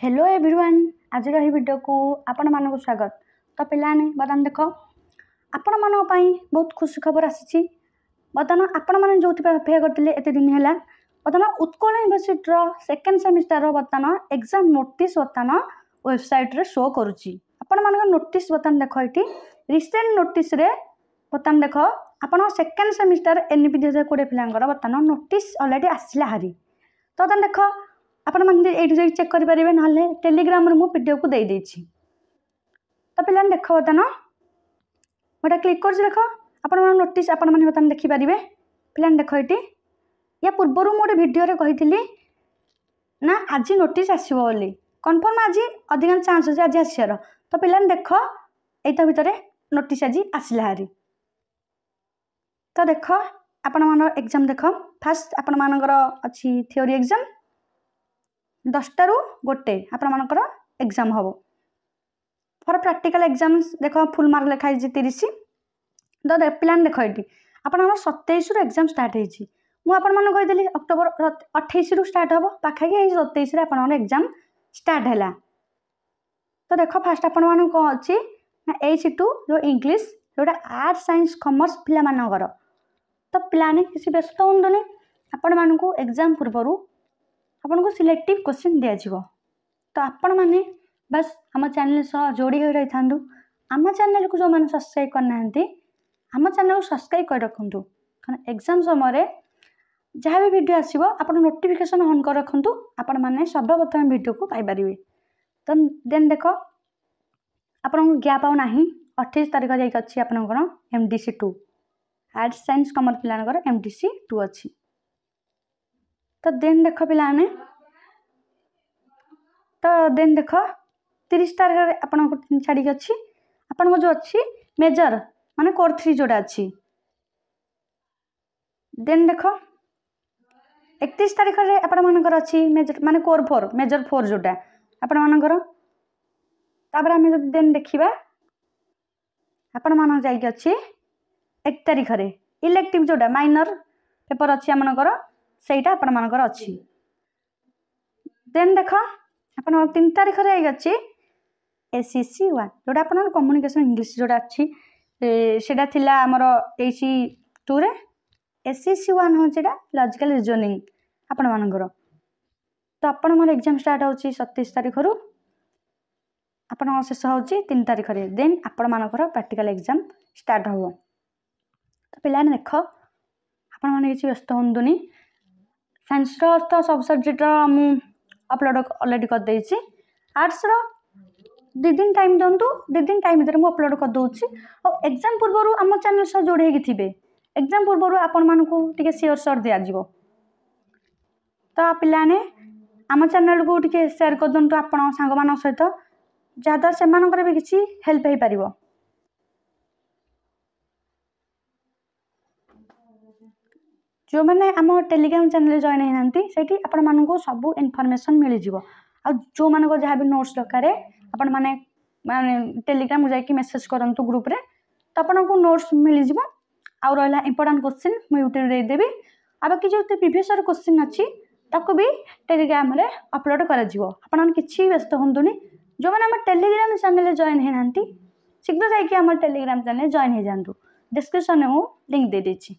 Hello everyone आज video को आपण मानक स्वागत। तो पिलाने बर्तमान देख आपण मान बहुत खुशी खबर आसी बर्तमान आपण मैंने जो अपेक्षा करते एत दिन है बर्तमान उत्कल यूनिवर्सिटी सेकेंड सेमिस्टर बर्तमान एग्जाम नोटिस बर्तमान वेबसाइट रे शो करुच्ची। आपण मान नोटिस बर्तमान देख ये रिसेंट नोटिस रे बर्तमान देख आपण सेकेंड सेमिस्टर एनईपी 2020 पिलांकर बर्तमान नोटिस अलरेडी आसला हारी। तो बर्तमान देख आपण मैंने ये चेक करेंगे ना टेलीग्राम रे मु पीडीएफ को दे देछि। तो पिला देख बर्तमान गोटे क्लिक कर देख आपण नोटिस आपण मैंने बर्तमान देखिपारे। पिला देख ये या पूर्वर मुझे भिडियो रे कही ना आज नोटिस आसो बोली कन्फर्म आज अधिकांश चांस अच्छे आज आसार। तो पिला देख ये भितर नोटिस आज आसला हारी। तो देख आपण मान एग्जाम देख फास्ट आपण मानकर अच्छी थ्योरी एग्जाम 10टा रू गोटे आपण मानकर एग्जाम हम फॉर प्रैक्टिकल एग्जाम्स देख फुल मार्क लिखाई 30। तो पिला देख ये आप 27 रु एग्जाम स्टार्ट होती मुझे अक्टोबर 28 रु स्टार्ट हम पाखापी 27 आप एग्जाम स्टार्ट है। तो देख फास्ट आपण मान कौन अच्छी ना H2 जो इंग्लीश जोटा आर्ट साइंस कॉमर्स पिला मानकर। तो पिलाने किसी व्यस्त हूँ आपण मानक एग्जाम पूर्व आपन को सिलेक्टिव क्वेश्चन दिया जाव। तो आपण मैंने बस आम चैनल सह जोड़ी हो रही था आम चैनल को जो मैंने सब्सक्राइब करना आम चैनल को सब्सक्राइब कर रखु कारण एग्जाम समय जहाँ भी वीडियो आसो आप नोटिफिकेशन ऑन कर रखु आपण मैंने सर्वप्रथम वीडियो को पाइपर। तो देन देख आपन गैप आउ ना 28 तारीख जाइए अच्छी आपंकर MDC 2 आर्ट्स साइंस कॉमर्स पिलानकर MDC 2 अच्छी। तो देन देख पिलाने तो देन देख 30 तारीख आपन छाड़ी अच्छी आपन जो अच्छी मेजर माने कोर 3 जोड़ा अच्छी। देन देख 31 तारीख रे आपण मानकर अच्छी मेजर माने कोर 4 मेजर 4 जोड़ा आपण मानकर। तापर आम जब देन देखा आपण मान जाइए अच्छी 1 तारीख रे इलेक्टिव जोड़ा माइनर पेपर अच्छी आमनकर सहीटा आपण मानकर अच्छी। देन देख आपण 3 तारीख रे अच्छी SCC 1 जोड़ा आपण कम्युनिकेशन इंग्लिश जोड़ा अच्छी सेटा थिला हमर AC 2 रे SCC 1 हो जेटा लॉजिकल रीजनिंग आपण मानकर। तो आपण मोर एग्जाम स्टार्ट होची 27 तारीख रु आपण शेष होची 3 तारीख रे देन आपण मानकर प्रैक्टिकल एग्जाम स्टार्ट हो। तो पिलाने देख आपण माने किसी व्यस्त होंदुनी साइंस तो सब सब्जेक्ट मु अपलोड अलरेडी कर देछि। आर्ट्स दी दिन टाइम दिंतु 2 दिन टाइम भर मुझे अपलोड कर दूसरी और एग्जाम पूर्व आम चैनल सह जोड़े थे एग्जाम पूर्व आपण मानक टे सियोर सर दिज्व। तो पिलाने आम चैनल को टे सेयार कर दिंतु आपण सांग मान सहित जहाँद्वारा से भी किसी हेल्प हो पार। जो मैंने आम टेलीग्राम चैनल जॉइन होती से आपण मानक सब इनफॉरमेशन मिल जाव आ जो मान जहाँ भी नोट्स दरकार आपण माने माने टेलीग्राम जाकि मेसेज करंतु ग्रुप रे तो आपण को नोट्स मिल जाव। आ रहा इंपोर्टेंट क्वेश्चन मुझे यूट्यूब रे देबी आ बाकी जो प्रीवियस क्वेश्चन अच्छी ताको भी टेलीग्राम रे अपलोड कर आपण किसी व्यस्त हूँ जो मैंने आम टेलीग्राम चैनल जॉइन होती शीघ्र जाकि आम टेलीग्राम चैनल जॉइन हो जातु। डिस्क्रिप्शन में लिंक दे देछि।